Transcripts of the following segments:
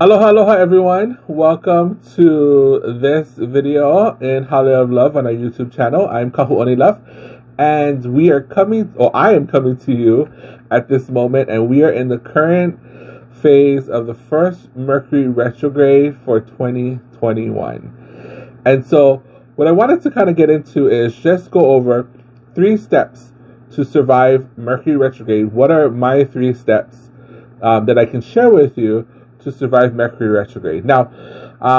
Aloha, aloha everyone. Welcome to this video in Hale of Love on our YouTube channel. I'm Kahu Oni Luv, and I am coming to you at this moment, and we are in the current phase of the first Mercury Retrograde for 2021. And so what I wanted to kind of get into is just go over 3 steps to survive Mercury Retrograde. What are my 3 steps that I can share with you to survive Mercury Retrograde? Now,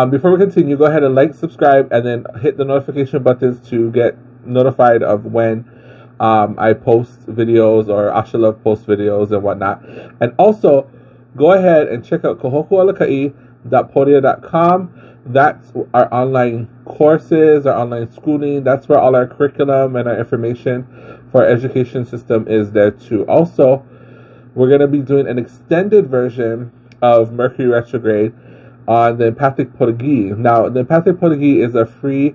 before we continue, go ahead and like, subscribe, and then hit the notification buttons to get notified of when I post videos or Asha Love post videos and whatnot. And also, go ahead and check out kohokualaka'i.podia.com. That's our online courses, our online schooling. That's where all our curriculum and our information for our education system is there too. Also, we're going to be doing an extended version of Mercury Retrograde on the Empathic Apothecary. Now, the Empathic Apothecary is a free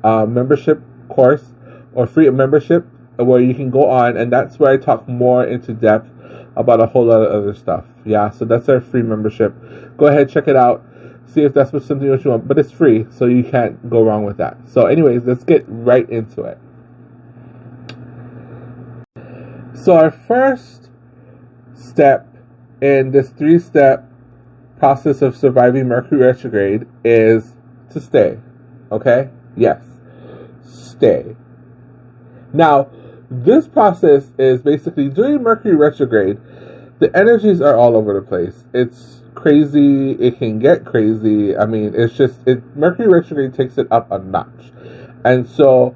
membership course or free membership where you can go on, and that's where I talk more into depth about a whole lot of other stuff. Yeah, so that's our free membership. Go ahead, check it out. See if that's something that you want, but it's free, so you can't go wrong with that. So anyways, let's get right into it. So our first step in this 3-step process of surviving Mercury Retrograde is to stay. Okay? Yes. Stay. Now, this process is basically during Mercury Retrograde, the energies are all over the place. It's crazy. It can get crazy. I mean, Mercury Retrograde takes it up a notch. And so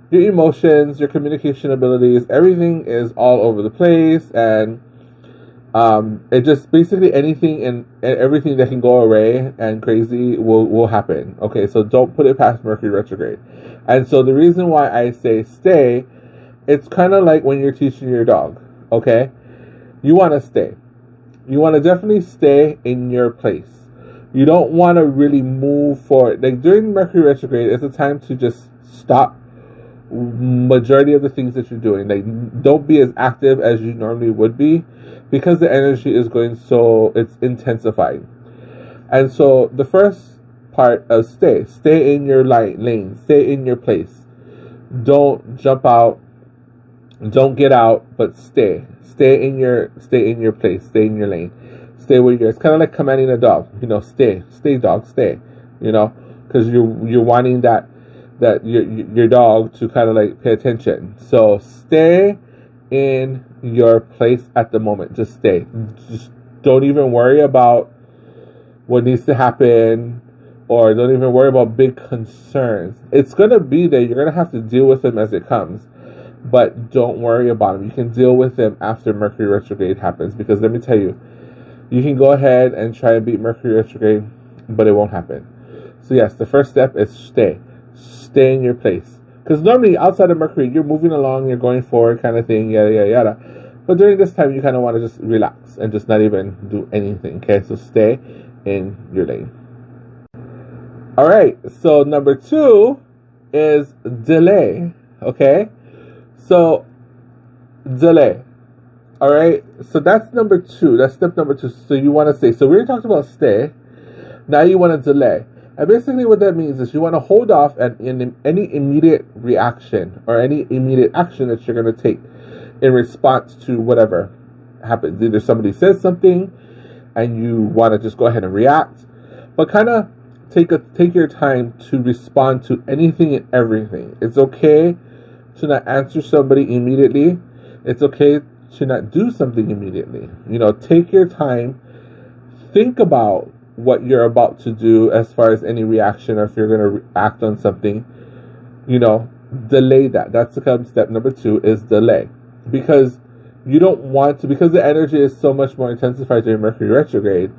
your emotions, your communication abilities, everything is all over the place, and it just basically anything and everything that can go awry and crazy will happen. Okay, so don't put it past Mercury Retrograde. And so the reason why I say stay, it's kind of like when you're teaching your dog. Okay, you want to stay. You want to definitely stay in your place. You don't want to really move forward. Like during Mercury Retrograde, it's a time to just stop majority of the things that you're doing. Like, don't be as active as you normally would be, because the energy is it's intensifying. And so the first part of stay in your lane, stay in your place. Don't jump out, don't get out, but stay in your place, stay in your lane, stay where you're. It's kind of like commanding a dog, stay dog, stay, because you're wanting that your dog to kind of like pay attention. So stay in your place at the moment. Just stay. Just don't even worry about what needs to happen, or don't even worry about big concerns. It's going to be there. You're going to have to deal with them as it comes, but don't worry about them. You can deal with them after Mercury Retrograde happens, because let me tell you, you can go ahead and try and beat Mercury Retrograde, but it won't happen. So yes, the first step is stay in your place. Because normally outside of Mercury, you're moving along, you're going forward kind of thing, yada, yada, yada. But during this time, you kind of want to just relax and just not even do anything, okay? So stay in your lane. All right, so number 2 is delay, okay? So, delay. All right, so that's number 2. That's step number 2. So you want to stay. So we already talked about stay. Now you want to delay. And basically what that means is you want to hold off in any immediate reaction or any immediate action that you're going to take in response to whatever happens. Either somebody says something and you want to just go ahead and react, but kind of take your time to respond to anything and everything. It's okay to not answer somebody immediately. It's okay to not do something immediately. Take your time. Think about what you're about to do as far as any reaction, or if you're going to act on something, delay that. That's the step number 2 is delay, because you don't want to, because the energy is so much more intensified during Mercury Retrograde,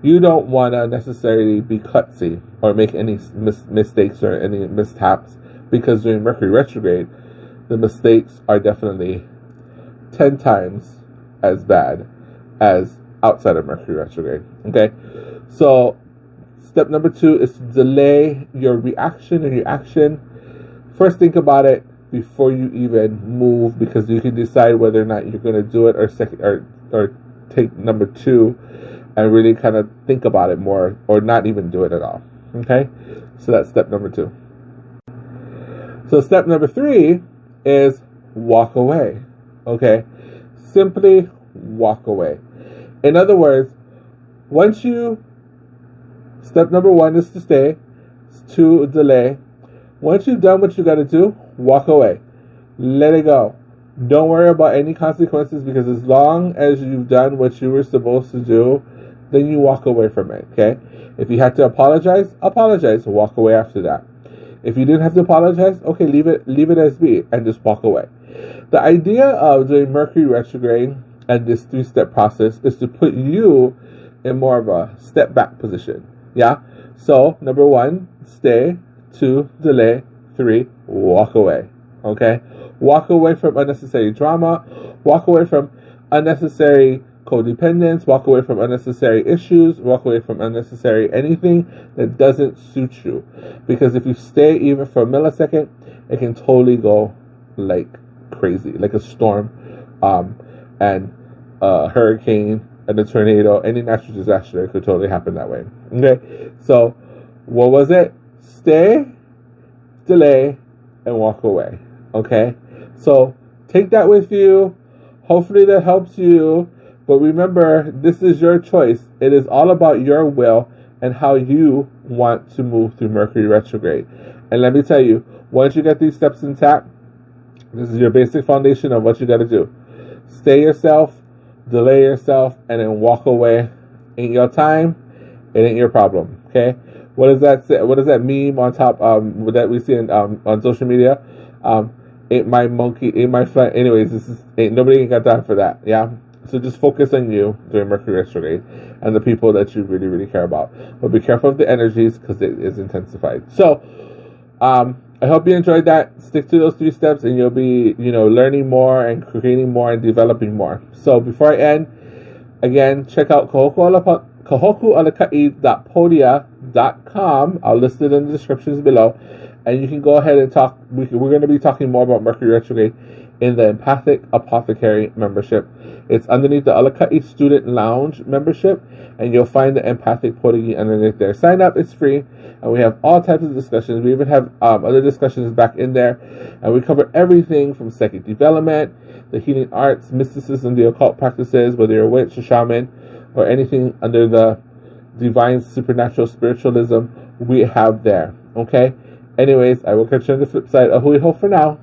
you don't want to necessarily be klutzy or make any mistakes or any mishaps, because during Mercury Retrograde, the mistakes are definitely 10 times as bad as outside of Mercury Retrograde. Okay, so step number 2 is to delay your reaction and your action. First, think about it before you even move, because you can decide whether or not you're going to do it, or take number 2 and really kind of think about it more, or not even do it at all. Okay? So that's step number 2. So step number 3 is walk away. Okay? Simply walk away. In other words, step number 1 is to stay, 2, delay. Once you've done what you got to do, walk away. Let it go. Don't worry about any consequences, because as long as you've done what you were supposed to do, then you walk away from it, okay? If you had to apologize, walk away after that. If you didn't have to apologize, okay, leave it as be and just walk away. The idea of doing Mercury retrograde and this 3-step process is to put you in more of a step back position. Yeah? So, number 1, stay. 2, delay. 3, walk away. Okay? Walk away from unnecessary drama. Walk away from unnecessary codependence. Walk away from unnecessary issues. Walk away from unnecessary anything that doesn't suit you. Because if you stay even for a millisecond, it can totally go like crazy, like a storm, and a hurricane, and a tornado, any natural disaster could totally happen that way. Okay? So, what was it? Stay, delay, and walk away. Okay? So, take that with you. Hopefully that helps you. But remember, this is your choice. It is all about your will and how you want to move through Mercury retrograde. And let me tell you, once you get these steps intact, this is your basic foundation of what you got to do. Stay yourself, delay yourself, and then walk away. Ain't your time, it ain't your problem. Okay? What does that say? What does that meme on top that we see on social media? Ain't my monkey, ain't my fly. Anyways, nobody ain't got time for that. Yeah. So just focus on you during Mercury retrograde and the people that you really, really care about. But be careful of the energies, because it is intensified. So, I hope you enjoyed that. Stick to those 3 steps, and you'll be, learning more and creating more and developing more. So before I end, again, check out kahukualaka'i.podia.com. I'll list it in the descriptions below. And you can go ahead and talk. We're going to be talking more about Mercury retrograde in the Empathic Apothecary membership. It's underneath the Alaka'i Student Lounge membership, and you'll find the Empathic Apothecary underneath there. Sign up, it's free, and we have all types of discussions. We even have other discussions back in there, and we cover everything from psychic development, the healing arts, mysticism, the occult practices, whether you're a witch, a shaman, or anything under the divine supernatural spiritualism, we have there. Okay? Anyways, I will catch you on the flip side. Ahui ho for now.